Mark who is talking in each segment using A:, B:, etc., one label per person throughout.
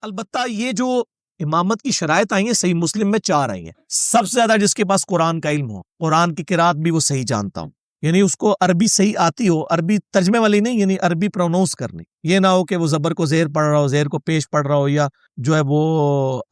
A: البتہ یہ جو امامت کی شرائط آئی ہیں صحیح مسلم میں 4 آئی ہیں. سب سے زیادہ جس کے پاس قرآن کا علم ہو، قرآن کی قرات بھی وہ صحیح جانتا ہوں، یعنی اس کو عربی صحیح آتی ہو، عربی ترجمے والی نہیں، یعنی عربی پرونونس کرنی، یہ نہ ہو کہ وہ زبر کو زیر پڑھ رہا ہو، زیر کو پیش پڑھ رہا ہو، یا جو ہے وہ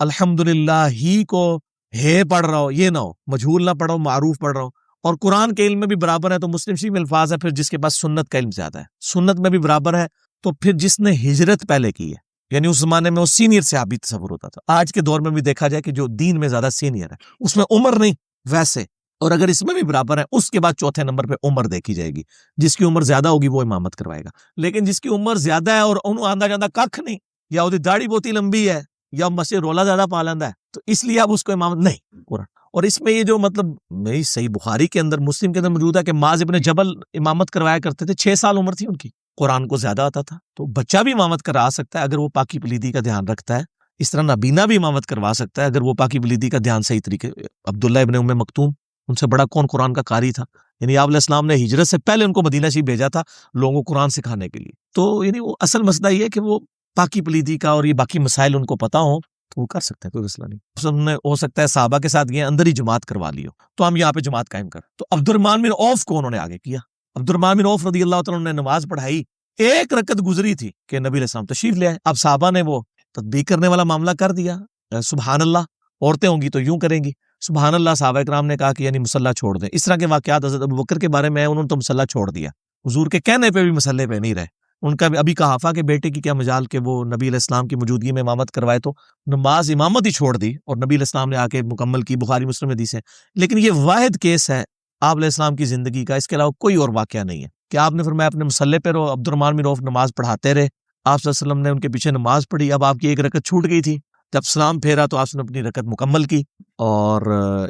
A: الحمدللہ ہی کو ہے پڑھ رہا ہو، یہ نہ ہو، مجہول نہ پڑھو، معروف پڑھ رہا ہو. اور قرآن کے علم میں بھی برابر ہے تو مسلم شریف میں الفاظ ہے پھر جس کے پاس سنت کا علم زیادہ ہے، سنت میں بھی برابر ہے تو پھر جس نے ہجرت پہلے کی ہے، یعنی اس زمانے میں وہ سینئر صحابی تصور ہوتا تھا. آج کے دور میں بھی دیکھا جائے کہ جو دین میں زیادہ سینئر ہے اس میں عمر نہیں ویسے، اور اگر اس میں بھی برابر ہے اس کے بعد چوتھے نمبر پہ عمر دیکھی جائے گی. جس کی عمر زیادہ ہوگی وہ امامت کروائے گا، لیکن جس کی عمر زیادہ ہے اور انہوں آندہ جاندہ ککھ نہیں، یا وہ داڑھی بہت ہی لمبی ہے، یا مسجد رولا زیادہ پالندہ ہے، تو اس لیے اب اس کو امامت نہیں قرآن. اور اس میں یہ جو مطلب میری صحیح بخاری کے اندر، مسلم کے اندر موجود ہے کہ معاذ ابن جبل امامت کروایا کرتے تھے، 6 سال عمر تھی ان کی، قرآن کو زیادہ آتا تھا. تو بچہ بھی امامت کرا سکتا ہے اگر وہ پاکی پلیدی کا دھیان رکھتا ہے. اس طرح نابینا بھی امامت کروا سکتا ہے اگر وہ پاکی پلیدی کا دھیان صحیح طریقے. عبداللہ ابن ام مکتوم، ان سے بڑا کون قرآن کا قاری تھا، یعنی آپ علیہ السلام نے ہجرت سے پہلے ان کو مدینہ شریف بھیجا تھا لوگوں کو قرآن سکھانے کے لیے. تو یعنی وہ اصل مسئلہ یہ ہے کہ وہ پاکی پلیدی کا اور یہ باقی مسائل ان کو پتہ ہوں تو وہ کر سکتے ہیں، کوئی مسئلہ نہیں. سب نے ہو سکتا ہے صحابہ کے ساتھ گئے اندر ہی جماعت کروا لی ہو تو ہم یہاں پہ جماعت قائم کر. تو عبد الرحمن بن عوف کو انہوں نے آگے کیا. عبد الرحمن بن عوف رضی اللہ تعالیٰ نے نماز پڑھائی، 1 رکعت گزری تھی کہ نبی علیہ السلام تشریف لے آئے. اب صحابہ نے وہ تطبیق کرنے والا معاملہ کر دیا، سبحان اللہ، عورتیں ہوں گی تو یوں کریں گی، سبحان اللہ. صحابہ کرام نے کہا کہ یعنی مصلی چھوڑ دیں. اس طرح کے واقعات حضرت ابوبکر کے بارے میں انہوں نے تو مصلی چھوڑ دیا، حضور کے کہنے پہ بھی مصلی پہ نہیں رہے. ان کا ابھی کہافہ کے بیٹے کی کیا مجال کہ وہ نبی علیہ السلام کی موجودگی میں امامت کروائے، تو نماز امامت ہی چھوڑ دی اور نبی علیہ السلام نے آ کے مکمل کی. بخاری مسلم حدیث ہے. لیکن یہ واحد کیس ہے آپ علیہ السلام کی زندگی کا، اس کے علاوہ کوئی اور واقعہ نہیں ہے کہ آپ نے فرمایا اپنے مصلی پہ رہو. عبد الرحمن بن عوف نماز پڑھاتے رہے، آپ صلی اللہ علیہ وسلم نے ان کے پیچھے نماز پڑھی. اب آپ کی 1 رکعت چھوٹ گئی تھی، جب سلام پھیرا تو آپ نے اپنی رکعت مکمل کی. اور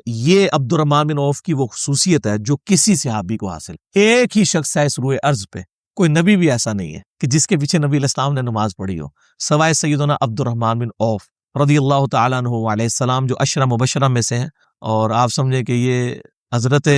A: یہ عبد الرحمن بن عوف کی وہ خصوصیت ہے جو کسی صحابی کو حاصل، ایک ہی شخص ہے اس روئے ارض پہ، کوئی نبی بھی ایسا نہیں ہے کہ جس کے پیچھے نبی علیہ السلام نے نماز پڑھی ہو سوائے سیدنا عبد الرحمن بن عوف رضی اللہ تعالیٰ عنہ علیہ السلام، جو 10 مبشرہ میں سے ہیں. اور آپ سمجھیں کہ یہ حضرت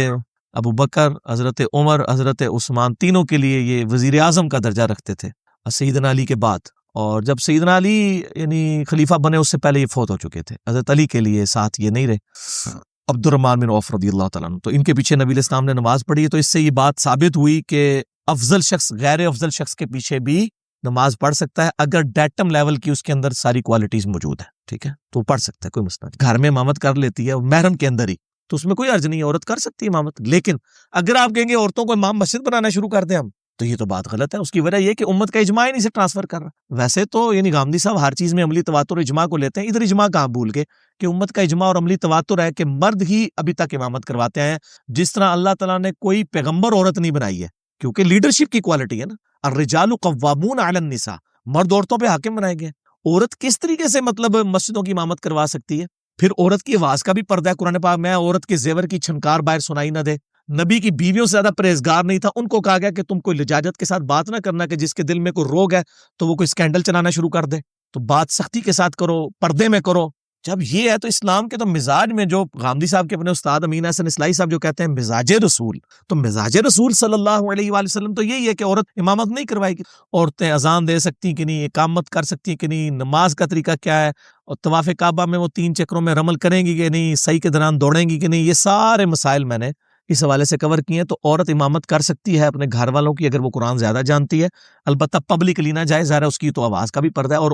A: ابو بکر، حضرت عمر، حضرت عثمان، تینوں کے لیے یہ وزیر اعظم کا درجہ رکھتے تھے سیدنا علی کے بعد. اور جب سیدنا علی یعنی خلیفہ بنے اس سے پہلے یہ فوت ہو چکے تھے. حضرت علی کے لیے ساتھ یہ نہیں رہے عبد الرحمن بن عوف رضی اللہ تعالیٰ عنہ. تو ان کے پیچھے نبی علیہ السلام نے نماز پڑھی ہے. تو اس سے یہ بات ثابت ہوئی کہ افضل شخص غیر افضل شخص کے پیچھے بھی نماز پڑھ سکتا ہے اگر ڈیٹم لیول کی اس کے اندر ساری کوالٹیز موجود ہیں. ٹھیک ہے، تو پڑھ سکتا ہے، کوئی مسئلہ نہیں. گھر میں امامت کر لیتی ہے محرم کے اندر ہی تو اس میں کوئی حرج نہیں ہے، عورت کر سکتی ہے امامت. لیکن اگر آپ کہیں گے عورتوں کو امام مسجد بنانا شروع کر دیں ہم، تو یہ تو بات غلط ہے. اس کی وجہ یہ کہ امت کا اجماع ہی نہیں سے ٹرانسفر کر رہا. ویسے تو یعنی گامدی صاحب ہر چیز میں عملی تواتر اجماع کو لیتے ہیں، ادھر اجماع کہاں بھول گئے کہ امت کا اجماع اور عملی تواتر ہے کہ مرد ہی ابھی تک امامت کرواتے ہیں. جس طرح اللہ تعالیٰ نے کوئی پیغمبر عورت نہیں بنائی ہے کیونکہ لیڈرشپ کی کوالٹی ہے نا، الرجال قوامون علی النساء، مرد عورتوں پہ حاکم بنائے گئے. عورت کس طریقے سے مطلب مسجدوں کی امامت کروا سکتی ہے؟ پھر عورت کی آواز کا بھی پردہ ہے قرآن پاک میں، عورت کے زیور کی چھنکار باہر سنائی نہ دے. نبی کی بیویوں سے زیادہ پرہیزگار نہیں تھا، ان کو کہا گیا کہ تم کوئی لجاجت کے ساتھ بات نہ کرنا کہ جس کے دل میں کوئی روگ ہے تو وہ کوئی اسکینڈل چلانا شروع کر دے. تو بات سختی کے ساتھ کرو، پردے میں کرو. جب یہ ہے تو اسلام کے تو مزاج میں جو غامدی صاحب کے اپنے استاد امین حسن اصلاحی صاحب جو کہتے ہیں مزاج رسول، تو مزاج رسول صلی اللہ علیہ وآلہ وسلم تو یہی ہے کہ عورت امامت نہیں کروائے گی. عورتیں اذان دے سکتی کہ نہیں، اقامت کر سکتی کہ نہیں، نماز کا طریقہ کیا ہے، اور طواف کعبہ میں وہ 3 چکروں میں رمل کریں گی کہ نہیں، صحیح کے دوران دوڑیں گی کہ نہیں، یہ سارے مسائل میں نے اس حوالے سے کور کیے ہیں. تو عورت امامت کر سکتی ہے اپنے گھر والوں کی اگر وہ قرآن زیادہ جانتی ہے، البتہ پبلکلی نہ جائے، ظاہر ہے اس کی تو آواز کا بھی پردہ ہے. اور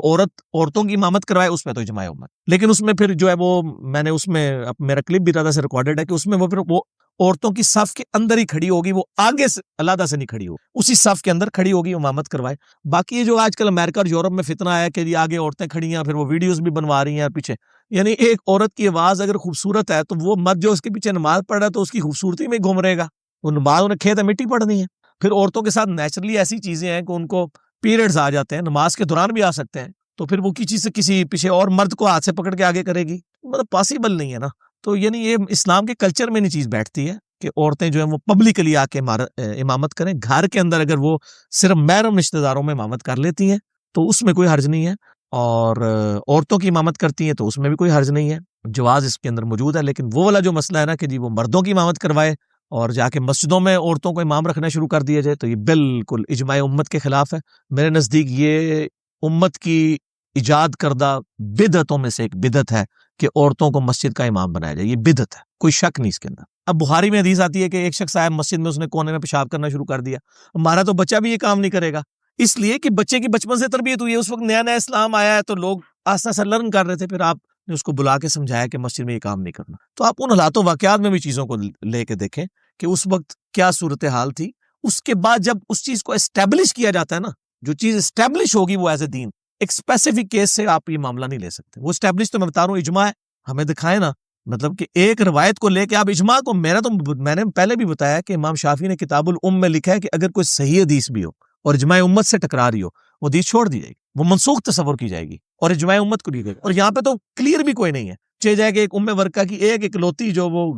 A: عورتوں کی امامت کروائے اس میں تو اجماع امت. لیکن اس میں پھر جو ہے وہ میں نے اس میں میرا کلپ بھی دادا سے ریکارڈڈ ہے کہ اس میں وہ پھر وہ عورتوں کی صف کے اندر ہی کھڑی ہوگی، وہ آگے سے علیحدہ سے نہیں کھڑی ہوگی، اسی صف کے اندر کھڑی ہوگی، امامت کروائے. باقی یہ جو آج کل امریکہ اور یورپ میں فتنہ آیا کہ آگے عورتیں کھڑی ہیں، پھر وہ ویڈیوز بھی بنوا رہی ہیں پیچھے. یعنی ایک عورت کی آواز اگر خوبصورت ہے تو وہ مرد جو اس کے پیچھے نماز پڑھ رہا ہے تو اس کی خوبصورتی میں گھوم رہے گا. وہ نماز انہیں کھیت ہے مٹی پڑھنی ہے. پھر عورتوں کے ساتھ نیچرلی ایسی چیزیں ہیں کہ ان کو پیریڈز آ جاتے ہیں، نماز کے دوران بھی آ سکتے ہیں، تو پھر وہ کسی سے کسی پیچھے اور مرد کو ہاتھ سے پکڑ کے آگے کرے گی، مطلب پاسبل نہیں ہے نا. تو یعنی یہ اسلام کے کلچر میں نہیں چیز بیٹھتی ہے کہ عورتیں جو ہیں وہ پبلکلی آ کے امامت کریں. گھر کے اندر اگر وہ صرف محرم رشتہ داروں میں امامت کر لیتی ہیں تو اس میں کوئی حرج نہیں ہے، اور عورتوں کی امامت کرتی ہیں تو اس میں بھی کوئی حرج نہیں ہے، جواز اس کے اندر موجود ہے. لیکن وہ والا جو مسئلہ ہے نا کہ جی وہ مردوں کی امامت کروائے اور جا کے مسجدوں میں عورتوں کو امام رکھنا شروع کر دیا جائے، تو یہ بالکل اجماع امت کے خلاف ہے. میرے نزدیک یہ امت کی ایجاد کردہ بدعتوں میں سے ایک بدعت ہے کہ عورتوں کو مسجد کا امام بنایا جائے. یہ بدعت ہے, کوئی شک نہیں اس کے اندر. اب بخاری میں حدیث آتی ہے کہ ایک شخص آیا مسجد میں, اس نے کونے میں پیشاب کرنا شروع کر دیا. ہمارا تو بچہ بھی یہ کام نہیں کرے گا, اس لیے کہ بچے کی بچپن سے تربیت ہوئی ہے. اس وقت نیا نیا اسلام آیا ہے تو لوگ آستہ آستہ لرن کر رہے تھے, پھر آپ نے اس کو بلا کے سمجھایا کہ مسجد میں یہ کام نہیں کرنا. تو آپ ان حالات و واقعات میں بھی چیزوں کو لے کے دیکھیں کہ اس وقت کیا صورتحال تھی. اس کے بعد جب اس چیز کو اسٹیبلش کیا جاتا ہے نا, جو چیز اسٹیبلش ہوگی وہ ایز اے دین, ایک اسپیسیفک کیس سے آپ یہ معاملہ نہیں لے سکتے. وہ اسٹیبلش تو میں بتا رہا ہوں اجماع ہے, ہمیں دکھائے نا, مطلب کہ ایک روایت کو لے کے آپ اجماع کو, میں نے پہلے بھی بتایا کہ امام شافعی نے کتاب الام میں لکھا ہے کہ اگر کوئی صحیح حدیث بھی ہو اور اجماع امت سے ٹکرا رہی ہو, وہ حدیث چھوڑ دی جائے گی, وہ منسوخ تصور کی جائے گی اور اجماع امت کو دی جائے گی. اور یہاں پہ تو کلیئر بھی کوئی نہیں ہے, چاہے جائے کہ ایک ام ورقہ کی ایک اکلوتی جو وہ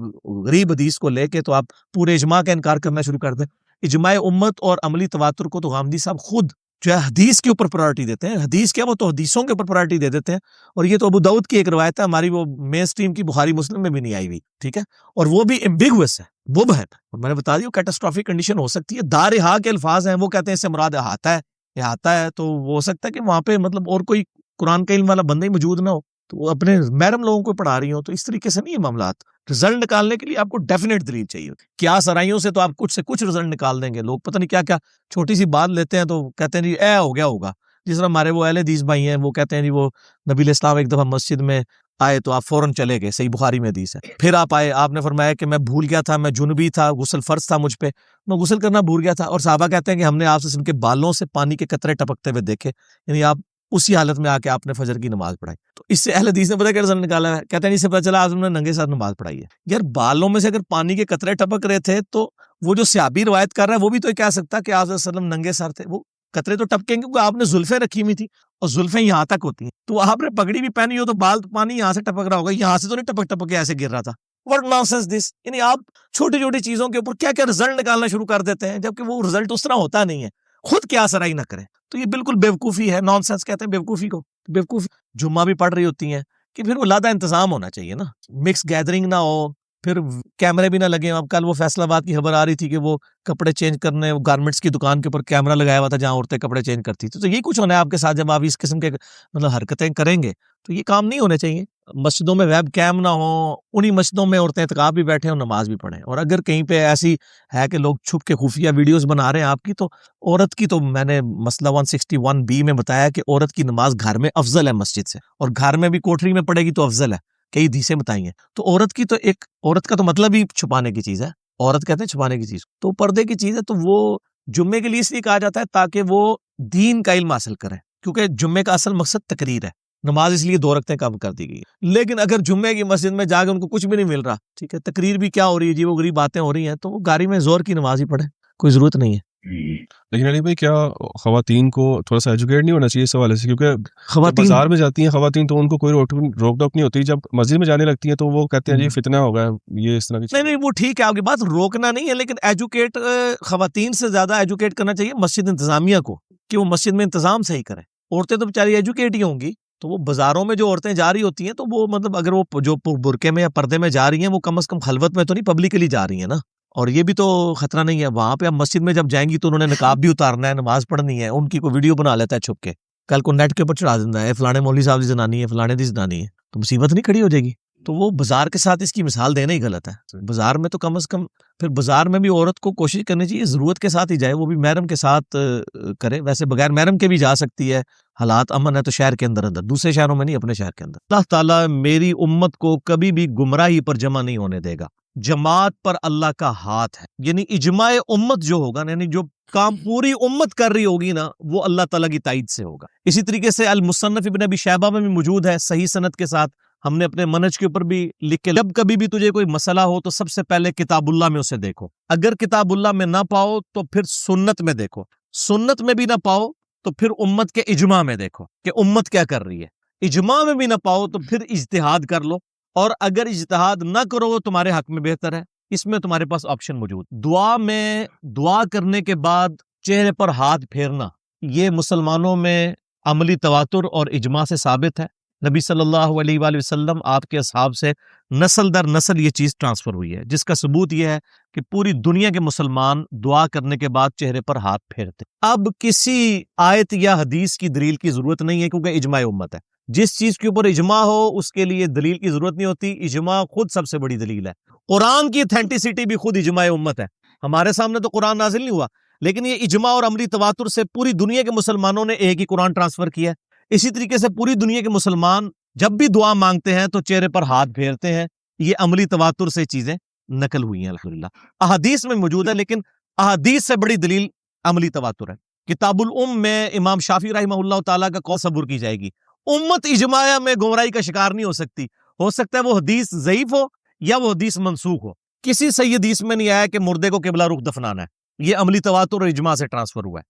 A: غریب حدیث کو لے کے تو آپ پورے اجماع کا انکار کرنا شروع کر دیں. اجماع امت اور عملی تواتر کو تو غامدی صاحب خود جو ہے حدیث کے اوپر پرائرٹی دیتے ہیں. حدیث کیا, وہ تو حدیثوں کے اوپر پرائرٹی دے دیتے ہیں. اور یہ تو ابو داؤد کی ایک روایت ہے, ہماری وہ مین سٹریم کی بخاری مسلم میں بھی نہیں آئی ہوئی, ٹھیک ہے, اور وہ بھی ایمبیگوس ہے, مبہم. اور میں نے بتا دیا کیٹاسٹرافک کنڈیشن ہو سکتی ہے. دارہا کے الفاظ ہیں, وہ کہتے ہیں اس سے مراد احاطہ ہے, احاطہ ہے, تو وہ ہو سکتا ہے کہ وہاں پہ مطلب اور کوئی قرآن کا علم والا بندہ ہی موجود نہ ہو, تو وہ اپنے محرم لوگوں کو پڑھا رہی ہوں. تو اس طریقے سے نہیں یہ معاملات. رزلٹ نکالنے کے لیے آپ کو ڈیفینیٹ دلیل چاہیے. کیا سرائیوں سے تو آپ کچھ سے کچھ رزلٹ نکال دیں گے. لوگ پتہ نہیں کیا کیا چھوٹی سی بات لیتے ہیں تو کہتے ہیں جی اے ہو گیا ہوگا. جس طرح ہمارے وہ اہل حدیث بھائی ہیں, وہ کہتے ہیں جی وہ نبی علیہ السلام ایک دفعہ مسجد میں آئے تو آپ فوراً چلے گئے, صحیح بخاری میں حدیث ہے. پھر آپ آئے, آپ نے فرمایا کہ میں بھول گیا تھا, میں جنبی تھا, غسل فرض تھا مجھ پہ, میں غسل کرنا بھول گیا تھا. اور صحابہ کہتے ہیں کہ ہم نے آپ سے ان کے بالوں سے پانی کے قطرے ٹپکتے ہوئے دیکھے, یعنی آپ اسی حالت میں آ کے آپ نے فجر کی نماز پڑھائی. تو اس سے اہل حدیث نے پتہ کیا رزلٹ نکالا ہے, کہتے ہیں اس سے پتہ چلا آزم نے ننگے ساتھ نماز پڑھائی ہے. یار بالوں میں سے اگر پانی کے قطرے ٹپک رہے تھے تو وہ جو صحابی روایت کر رہا ہے وہ بھی تو کہہ سکتا کہ آپ صلی اللہ علیہ وسلم ننگے سر تھے. وہ قطرے تو ٹپکیں گے کیونکہ آپ نے زلفیں رکھی ہوئی تھی, اور زلفیں یہاں تک ہوتی ہیں, تو آپ نے پگڑی بھی پہنی ہو تو بال پانی یہاں سے ٹپک رہا ہوگا, یہاں سے تو نہیں ٹپک ٹپک کے ایسے گر رہا تھا. What nonsense this. یعنی آپ چھوٹی چھوٹی چیزوں کے اوپر کیا کیا رزلٹ نکالنا شروع کر دیتے ہیں, جبکہ وہ رزلٹ اس طرح ہوتا نہیں ہے. خود کیا سرائی نہ کریں, تو یہ بالکل بیوقوفی ہے. نان سینس کہتے ہیں بیوقوفی کو. بیوقوفی جمعہ بھی پڑھ رہی ہوتی ہیں کہ پھر وہ لادہ انتظام ہونا چاہیے نا, مکس گیدرنگ نہ ہو, پھر کیمرے بھی نہ لگے. اب کل وہ فیصل آباد کی خبر آ رہی تھی کہ وہ کپڑے چینج کرنے, گارمنٹس کی دکان کے اوپر کیمرہ لگایا ہوا تھا جہاں عورتیں کپڑے چینج کرتی تھی. تو یہی کچھ ہونا ہے آپ کے ساتھ جب آپ اس قسم کے مطلب حرکتیں کریں گے, تو یہ کام نہیں ہونے چاہیے. مسجدوں میں ویب کیم نہ ہو, انہی مسجدوں میں عورتیں اعتکاف بھی بیٹھیں اور نماز بھی پڑھیں. اور اگر کہیں پہ ایسی ہے کہ لوگ چھپ کے خفیہ ویڈیوز بنا رہے ہیں آپ کی, تو عورت کی تو میں نے مسئلہ 161B میں بتایا کہ عورت کی نماز گھر میں افضل ہے مسجد سے, اور گھر میں بھی کوٹری میں پڑے گی تو افضل ہے. کئی حدیثیں بتائی ہیں. تو عورت کی تو ایک, عورت کا تو مطلب ہی چھپانے کی چیز ہے, عورت کہتے ہیں چھپانے کی چیز, تو پردے کی چیز ہے. تو وہ جمعے کے لیے اس لیے کہا جاتا ہے تاکہ وہ دین کا علم حاصل کریں, کیونکہ جمعے کا اصل مقصد تقریر ہے. نماز اس لیے 2 رکعتیں کم کر دی گئی. لیکن اگر جمعے کی مسجد میں جا کے ان کو کچھ بھی نہیں مل رہا, ٹھیک ہے, تقریر بھی کیا ہو رہی ہے جی, وہ غریب باتیں ہو رہی ہیں, تو وہ گاڑی میں زور کی نماز ہی پڑھے, کوئی ضرورت نہیں ہے.
B: لیکن علی بھائی کیا خواتین کو تھوڑا سا ایجوکیٹ نہیں ہونا چاہیے اس حوالے سے, کیونکہ جب بازار میں جاتی ہیں خواتین تو ان کو کوئی روک ٹوک نہیں ہوتی, جب مسجد میں جانے لگتی ہیں تو وہ کہتے ہیں جی فتنہ ہوگا, یہ اس طرح کی.
A: نہیں وہ ٹھیک ہے, آپ کی بات روکنا نہیں ہے, لیکن ایجوکیٹ خواتین سے زیادہ ایجوکیٹ کرنا چاہیے مسجد انتظامیہ کو کہ وہ مسجد میں انتظام صحیح کریں. عورتیں تو بیچاری ایجوکیٹ ہی ہوں گی, تو وہ بازاروں میں جو عورتیں جا رہی ہوتی ہیں تو وہ مطلب اگر وہ جو برقعے میں یا پردے میں جا رہی ہیں, وہ کم از کم خلوت میں تو نہیں پبلکلی جا رہی ہیں نا. اور یہ بھی تو خطرہ نہیں ہے, وہاں پہ اب مسجد میں جب جائیں گی تو انہوں نے نقاب بھی اتارنا ہے, نماز پڑھنی ہے, ان کی کوئی ویڈیو بنا لیتا ہے چھپ کے, کل کو نیٹ کے اوپر چڑھا دینا ہے فلانے مولوی صاحب دی زنانی ہے, فلانے دی زنانی ہے, تو مصیبت نہیں کھڑی ہو جائے گی. تو وہ بازار کے ساتھ اس کی مثال دینا ہی غلط ہے. بازار میں تو کم از کم پھر بازار میں بھی عورت کو کوشش کرنی چاہیے ضرورت کے ساتھ ہی جائے, وہ بھی محرم کے ساتھ کرے. ویسے بغیر محرم کے بھی جا سکتی ہے, حالات امن ہے تو شہر کے اندر, دوسرے شہروں میں نہیں, اپنے شہر کے اندر. اللہ تعالیٰ میری امت کو کبھی بھی گمراہی پر جمع نہیں ہونے دے گا. جماعت پر اللہ کا ہاتھ ہے, یعنی اجماع امت جو ہوگا, یعنی جو کام پوری امت کر رہی ہوگی نا, وہ اللہ تعالیٰ کی تائید سے ہوگا. اسی طریقے سے المصنف ابن ابی شیبہ میں بھی موجود ہے صحیح سند کے ساتھ, ہم نے اپنے منہج کے اوپر بھی لکھ کے, جب کبھی بھی تجھے کوئی مسئلہ ہو تو سب سے پہلے کتاب اللہ میں اسے دیکھو, اگر کتاب اللہ میں نہ پاؤ تو پھر سنت میں دیکھو, سنت میں بھی نہ پاؤ تو پھر امت کے اجماع میں دیکھو کہ امت کیا کر رہی ہے, اجماع میں بھی نہ پاؤ تو پھر اجتہاد کر لو, اور اگر اجتہاد نہ کرو وہ تمہارے حق میں بہتر ہے, اس میں تمہارے پاس آپشن موجود. دعا میں دعا کرنے کے بعد چہرے پر ہاتھ پھیرنا, یہ مسلمانوں میں عملی تواتر اور اجماع سے ثابت ہے نبی صلی اللہ علیہ وآلہ وسلم آپ کے اصحاب سے نسل در نسل یہ چیز ٹرانسفر ہوئی ہے، جس کا ثبوت یہ ہے کہ پوری دنیا کے مسلمان دعا کرنے کے بعد چہرے پر ہاتھ پھیرتے۔ اب کسی آیت یا حدیث کی دلیل کی ضرورت نہیں ہے، کیونکہ اجماع امت ہے۔ جس چیز کے اوپر اجماع ہو اس کے لیے دلیل کی ضرورت نہیں ہوتی، اجماع خود سب سے بڑی دلیل ہے۔ قرآن کی اتھینٹسٹی بھی خود اجماع امت ہے۔ ہمارے سامنے تو قرآن نازل نہیں ہوا، لیکن یہ اجماع اور عملی تواتر سے پوری دنیا کے مسلمانوں نے ایک ہی قرآن ٹرانسفر کیا ہے۔ اسی طریقے سے پوری دنیا کے مسلمان جب بھی دعا مانگتے ہیں تو چہرے پر ہاتھ پھیرتے ہیں۔ یہ عملی تواتر سے چیزیں نقل ہوئی ہیں الحمدللہ۔ احادیث میں موجود ہے، لیکن احادیث سے بڑی دلیل عملی تواتر ہے۔ کتاب الام میں امام شافعی رحمہ اللہ تعالیٰ کا قول صبر کی جائے گی۔ امت اجماع میں گمراہی کا شکار نہیں ہو سکتا ہے وہ حدیث ضعیف ہو یا وہ حدیث منسوخ ہو۔ کسی صحیح حدیث میں نہیں آیا کہ مردے کو قبلہ رخ دفنانا ہے۔ یہ عملی تواتر اور اجماع سے ٹرانسفر ہوا ہے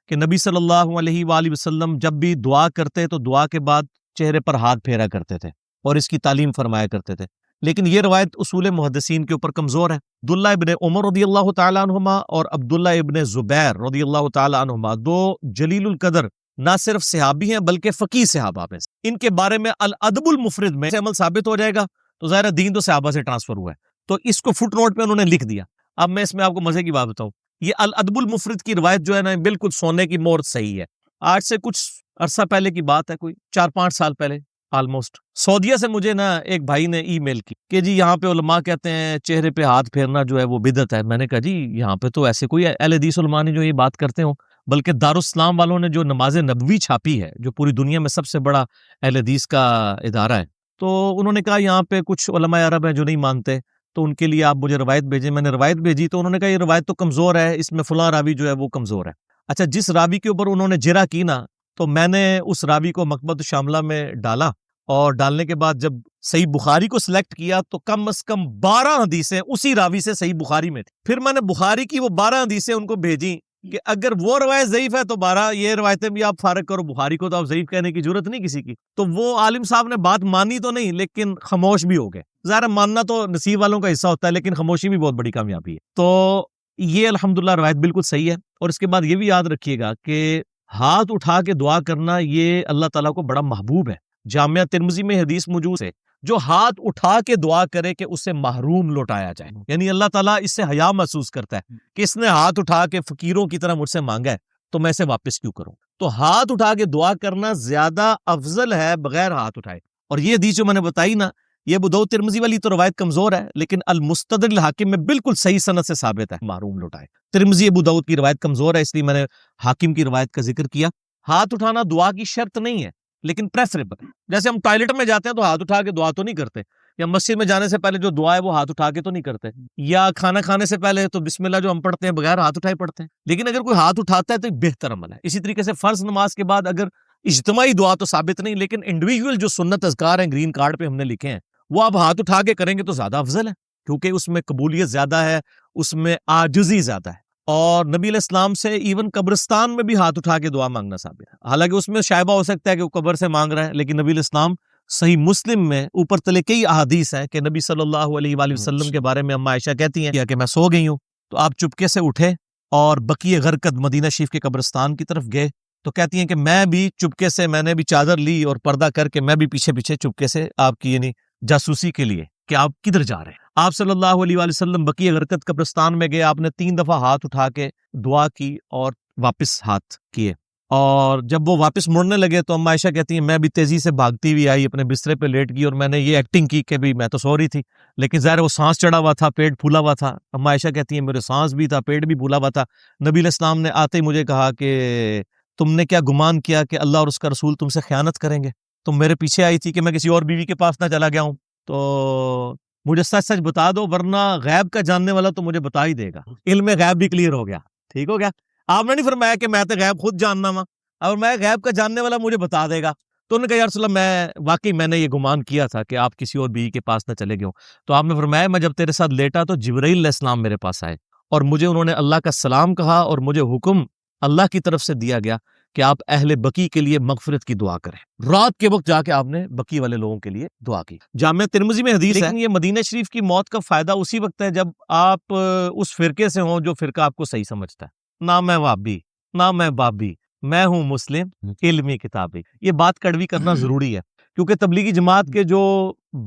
A: کہ نبی صلی اللہ علیہ وآلہ وسلم جب بھی دعا کرتے تو دعا کے بعد چہرے پر ہاتھ پھیرا کرتے تھے اور اس کی تعلیم فرمایا کرتے تھے۔ لیکن یہ روایت اصول محدثین کے اوپر کمزور ہے۔ عبداللہ ابن عمر رضی اللہ تعالیٰ عنہما اور عبداللہ ابن زبیر رضی اللہ تعالیٰ عنہما دو جلیل القدر نہ صرف صحابی ہیں بلکہ فقیہ صحابہ میں سے۔ ان کے بارے میں الادب المفرد میں عمل ثابت ہو جائے گا تو ظاہر دین تو صحابہ سے ٹرانسفر ہوا ہے، تو اس کو فٹ نوٹ پہ انہوں نے لکھ دیا۔ اب میں اس میں آپ کو مزے کی بات بتاؤں، یہ الادب المفرد کی روایت جو ہے نا بالکل سونے کی مہر صحیح ہے۔ آج سے کچھ عرصہ پہلے کی بات ہے، کوئی 4-5 سال پہلے آلموسٹ، سعودیہ سے مجھے نا ایک بھائی نے ای میل کی کہ جی یہاں پہ علماء کہتے ہیں چہرے پہ ہاتھ پھیرنا جو ہے وہ بدعت ہے۔ میں نے کہا جی یہاں پہ تو ایسے کوئی اہل حدیث علماء نے جو یہ بات کرتے ہوں، بلکہ دارالاسلام والوں نے جو نماز نبوی چھاپی ہے جو پوری دنیا میں سب سے بڑا اہل حدیث کا ادارہ ہے، تو انہوں نے کہا یہاں پہ کچھ علماء عرب ہیں جو نہیں مانتے، تو ان کے لیے آپ مجھے روایت بھیجیں۔ میں نے روایت بھیجی تو انہوں نے کہا یہ روایت تو کمزور ہے، اس میں فلاں راوی جو ہے وہ کمزور ہے۔ اچھا، جس راوی کے اوپر انہوں نے جرح کی نا، تو میں نے اس راوی کو مکتبۃ شاملہ میں ڈالا، اور ڈالنے کے بعد جب صحیح بخاری کو سلیکٹ کیا تو کم از کم 12 حدیثیں اسی راوی سے صحیح بخاری میں تھی۔ پھر میں نے بخاری کی وہ 12 حدیثیں ان کو بھیجی کہ اگر وہ روایت ضعیف ہے تو 12 یہ روایتیں بھی آپ فارغ کرو، بخاری کو تو آپ ضعیف کہنے کی ضرورت نہیں کسی کی۔ تو وہ عالم صاحب نے بات مانی تو نہیں، لیکن خاموش بھی ہو گئے۔ ظاہر ماننا تو نصیب والوں کا حصہ ہوتا ہے، لیکن خاموشی بھی بہت بڑی کامیابی ہے۔ تو یہ الحمدللہ روایت بالکل صحیح ہے۔ اور اس کے بعد یہ بھی یاد رکھیے گا کہ ہاتھ اٹھا کے دعا کرنا یہ اللہ تعالیٰ کو بڑا محبوب ہے۔ جامعہ ترمذی میں حدیث موجود ہے، جو ہاتھ اٹھا کے دعا کرے کہ اسے محروم لوٹایا جائے، یعنی اللہ تعالیٰ اس سے حیا محسوس کرتا ہے کہ اس نے ہاتھ اٹھا کے فقیروں کی طرح مجھ سے مانگا ہے تو میں اسے واپس کیوں کروں۔ تو ہاتھ اٹھا کے دعا کرنا زیادہ افضل ہے بغیر ہاتھ اٹھائے۔ اور یہ حدیث جو میں نے بتائی نا، یہ ابو داؤد ترمذی والی تو روایت کمزور ہے، لیکن المستدرک الحاکم میں بالکل صحیح سند سے ثابت ہے محروم لوٹائے۔ ترمذی ابو داؤد کی روایت کمزور ہے، اس لیے میں نے حاکم کی روایت کا ذکر کیا۔ ہاتھ اٹھانا دعا کی شرط نہیں ہے، لیکن پریفریبل۔ جیسے ہم ٹوائلٹ میں جاتے ہیں تو ہاتھ اٹھا کے دعا تو نہیں کرتے، یا مسجد میں جانے سے پہلے جو دعا ہے وہ ہاتھ اٹھا کے تو نہیں کرتے، یا کھانا کھانے سے پہلے تو بسم اللہ جو ہم پڑھتے ہیں بغیر ہاتھ اٹھائے پڑھتے ہیں۔ لیکن اگر کوئی ہاتھ اٹھاتا ہے تو بہتر عمل ہے۔ اسی طریقے سے فرض نماز کے بعد اگر اجتماعی دعا تو ثابت نہیں، لیکن انڈیویجول جو سنت اذکار ہیں گرین کارڈ پہ ہم نے لکھے ہیں، وہ آپ ہاتھ اٹھا کے کریں گے تو زیادہ افضل ہے، کیونکہ اس میں قبولیت زیادہ ہے، اس میں عاجزی زیادہ ہے۔ اور نبی علیہ السلام سے ایون قبرستان میں بھی ہاتھ اٹھا کے دعا مانگنا ثابت ہے۔ حالانکہ اس میں شائبہ ہو سکتا ہے کہ وہ قبر سے مانگ رہا ہے، لیکن نبی علیہ السلام صحیح مسلم میں اوپر تلے کئی احادیث ہیں کہ نبی صلی اللہ علیہ وآلہ وسلم کے بارے میں اما عائشہ کہتی ہیں کہ میں سو گئی ہوں، تو آپ چپکے سے اٹھے اور بقیع غرقد مدینہ شریف کے قبرستان کی طرف گئے، تو کہتی ہیں کہ میں بھی چپکے سے، میں نے بھی چادر لی اور پردہ کر کے میں بھی پیچھے پیچھے چپکے سے آپ کی یعنی جاسوسی کے لیے کہ آپ کدھر جا رہے ہیں۔ آپ صلی اللہ علیہ وآلہ وسلم بقیع غرقد قبرستان میں گئے، آپ نے 3 دفعہ ہاتھ اٹھا کے دعا کی اور واپس ہاتھ کیے، اور جب وہ واپس مڑنے لگے تو اما عائشہ کہتی ہیں میں بھی تیزی سے بھاگتی ہوئی آئی، اپنے بسترے پہ لیٹ گئی، اور میں نے یہ ایکٹنگ کی کہ بھی میں تو سو رہی تھی، لیکن ظاہر وہ سانس چڑھا ہوا تھا، پیٹ پھولا ہوا تھا۔ اما عائشہ کہتی ہیں میرے سانس بھی تھا، پیٹ بھی پھولا ہوا تھا۔ نبی علیہ السلام نے آتے ہی مجھے کہا کہ تم نے کیا گمان کیا کہ اللہ اور اس کا رسول تم سے خیانت کریں گے؟ تم میرے پیچھے آئی تھی کہ میں کسی اور بیوی کے پاس نہ چلا گیا ہوں، تو مجھے سچ سچ بتا دو، ورنہ غیب کا جاننے والا تو مجھے بتا ہی دے گا۔ علم غیب بھی کلیئر ہو گیا، ٹھیک ہو گیا۔ آپ نے نہیں فرمایا کہ میں تو غیب خود جاننا وا، اور میں غیب کا جاننے والا مجھے بتا دے گا۔ تو انہوں نے کہا یا رسول اللہ میں نے یہ گمان کیا تھا کہ آپ کسی اور بیوی کے پاس نہ چلے گئے ہوں۔ تو آپ نے فرمایا میں جب تیرے ساتھ لیٹا تو جبرائیل علیہ السلام میرے پاس آئے اور مجھے انہوں نے اللہ کا سلام کہا، اور مجھے حکم اللہ کی طرف سے دیا گیا کہ آپ اہل بقی کے لیے مغفرت کی دعا کریں۔ رات کے وقت جا کے آپ نے بقی والے لوگوں کے لیے دعا کی۔ جامعہ ترمذی میں حدیث ہے، لیکن یہ مدینہ شریف کی موت کا فائدہ اسی وقت ہے جب آپ اس فرقے سے ہوں جو فرقہ آپ کو صحیح سمجھتا ہے۔ نہ میں وابی، نہ میں بابی، میں ہوں مسلم علمی کتابی۔ یہ بات کڑوی کرنا ضروری ہے کیونکہ تبلیغی جماعت کے جو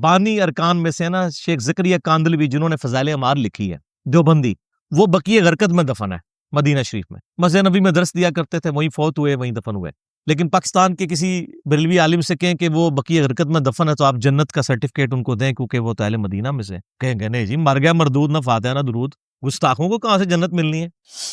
A: بانی ارکان میں سے نا شیخ زکریا کاندلوی جنہوں نے فضائل اعمال لکھی ہے دیوبندی، وہ بقیع غرقد میں دفن ہے مدینہ شریف میں، مسجد نبی میں درس دیا کرتے تھے، وہیں فوت ہوئے، وہیں دفن ہوئے۔ لیکن پاکستان کے کسی بریلوی عالم سے کہیں کہ وہ بقیع غرقد میں دفن ہے تو آپ جنت کا سرٹیفکیٹ ان کو دیں کیونکہ وہ تو اہل مدینہ میں سے، کہیں گے نہیں جی مر گیا مردود، نہ فاتحہ نہ درود، گستاخوں کو کہاں سے جنت ملنی ہے۔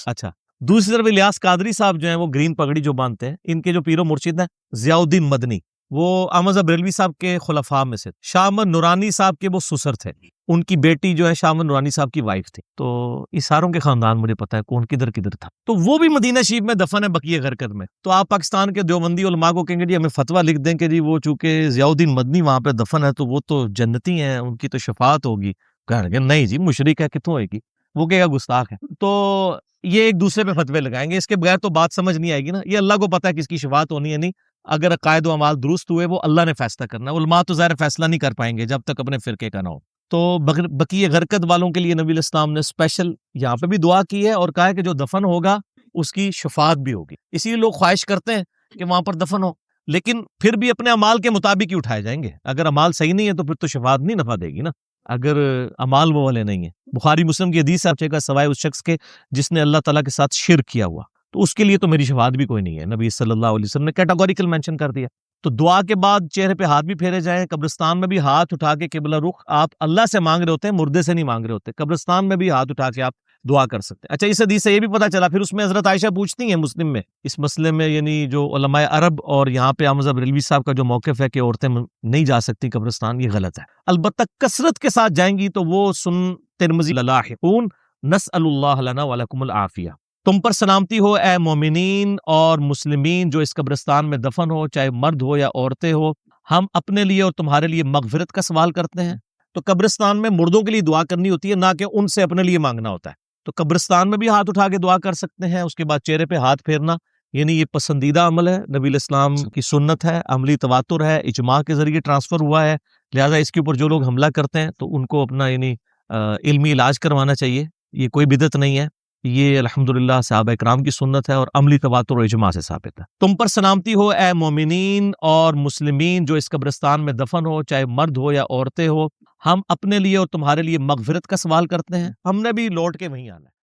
A: اچھا، دوسری طرف الیاس قادری صاحب جو ہیں وہ گرین پگڑی جو باندھتے ہیں، ان کے جو پیر و مرشد ہیں ضیاء الدین مدنی، وہ احمد بریلوی صاحب کے خلفاء میں سے، شاہ احمد نورانی صاحب کے وہ سسر تھے، ان کی بیٹی جو ہے شاہ احمد نورانی صاحب کی وائف تھی، تو اس ساروں کے خاندان مجھے پتا ہے کون کدھر کدھر تھا، تو وہ بھی مدینہ شریف میں دفن ہے بقیع غرقد میں۔ تو آپ پاکستان کے دیوبندی علماء کو کہیں گے جی ہمیں فتویٰ لکھ دیں کہ جی وہ چونکہ ضیاء الدین مدنی وہاں پہ دفن ہے تو وہ تو جنتی ہیں، ان کی تو شفاعت ہوگی، کہیں گے نہیں جی مشرک ہے، کتوں ہوئے گی، وہ کہے گا گستاخ ہے۔ تو یہ ایک دوسرے پہ فتوے لگائیں گے، اس کے بغیر تو بات سمجھ نہیں آئے گی نا۔ یہ اللہ کو پتا ہے کس کی شفاعت ہونی ہے نہیں، اگر عقائد و اعمال درست ہوئے وہ اللہ نے فیصلہ کرنا ہے، علماء تو ظاہر فیصلہ نہیں کر پائیں گے جب تک اپنے فرقے کا نہ ہو۔ تو بقیع غرقد والوں کے لیے نبی الاسلام نے اسپیشل یہاں پہ بھی دعا کی ہے اور کہا ہے کہ جو دفن ہوگا اس کی شفاعت بھی ہوگی، اسی لیے لوگ خواہش کرتے ہیں کہ وہاں پر دفن ہو، لیکن پھر بھی اپنے اعمال کے مطابق ہی اٹھائے جائیں گے۔ اگر اعمال صحیح نہیں ہے تو پھر تو شفاعت نہیں نفع دے گی نا، اگر اعمال وہ والے نہیں ہیں۔ بخاری مسلم کی حدیث آپ چاہے گا سوائے اس شخص کے جس نے اللہ تعالیٰ کے ساتھ شرک کیا ہوا، تو اس کے لیے تو میری شفاعت بھی کوئی نہیں ہے، نبی صلی اللہ علیہ وسلم نے کیٹاگوریکل مینشن کر دیا۔ تو دعا کے بعد چہرے پہ ہاتھ بھی پھیرے جائیں، قبرستان میں بھی ہاتھ اٹھا کے قبلہ رخ آپ اللہ سے مانگ رہے ہوتے ہیں، مردے سے نہیں مانگ رہے ہوتے، قبرستان میں بھی ہاتھ اٹھا کے آپ دعا کر سکتے ہیں۔ اچھا، اس حدیث سے یہ بھی پتہ چلا، پھر اس میں حضرت عائشہ پوچھتی ہیں مسلم میں اس مسئلے میں، یعنی جو علماء عرب اور یہاں پہ احمد بریلوی صاحب کا جو موقف ہے کہ عورتیں نہیں جا سکتی قبرستان، یہ غلط ہے۔ البتہ کثرت کے ساتھ جائیں گی تو وہ سن ترمذی لاحقون نسأل اللہ لنا ولکم العافیہ، تم پر سلامتی ہو اے مومنین اور مسلمین جو اس قبرستان میں دفن ہو، چاہے مرد ہو یا عورتیں ہو، ہم اپنے لیے اور تمہارے لیے مغفرت کا سوال کرتے ہیں۔ تو قبرستان میں مردوں کے لیے دعا کرنی ہوتی ہے، نہ کہ ان سے اپنے لیے مانگنا ہوتا ہے۔ تو قبرستان میں بھی ہاتھ اٹھا کے دعا کر سکتے ہیں، اس کے بعد چہرے پہ ہاتھ پھیرنا، یعنی یہ پسندیدہ عمل ہے، نبی الاسلام کی سنت ہے، عملی تواتر ہے، اجماع کے ذریعے ٹرانسفر ہوا ہے، لہٰذا اس کے اوپر جو لوگ حملہ کرتے ہیں تو ان کو اپنا یعنی علمی علاج کروانا چاہیے، یہ کوئی بدعت نہیں ہے، یہ الحمدللہ صحابہ اکرام کی سنت ہے اور عملی تواتر و اجماع سے ثابت ہے۔ تم پر سلامتی ہو اے مومنین اور مسلمین جو اس قبرستان میں دفن ہو، چاہے مرد ہو یا عورتیں ہو، ہم اپنے لیے اور تمہارے لیے مغفرت کا سوال کرتے ہیں، ہم نے بھی لوٹ کے وہیں آنا ہے۔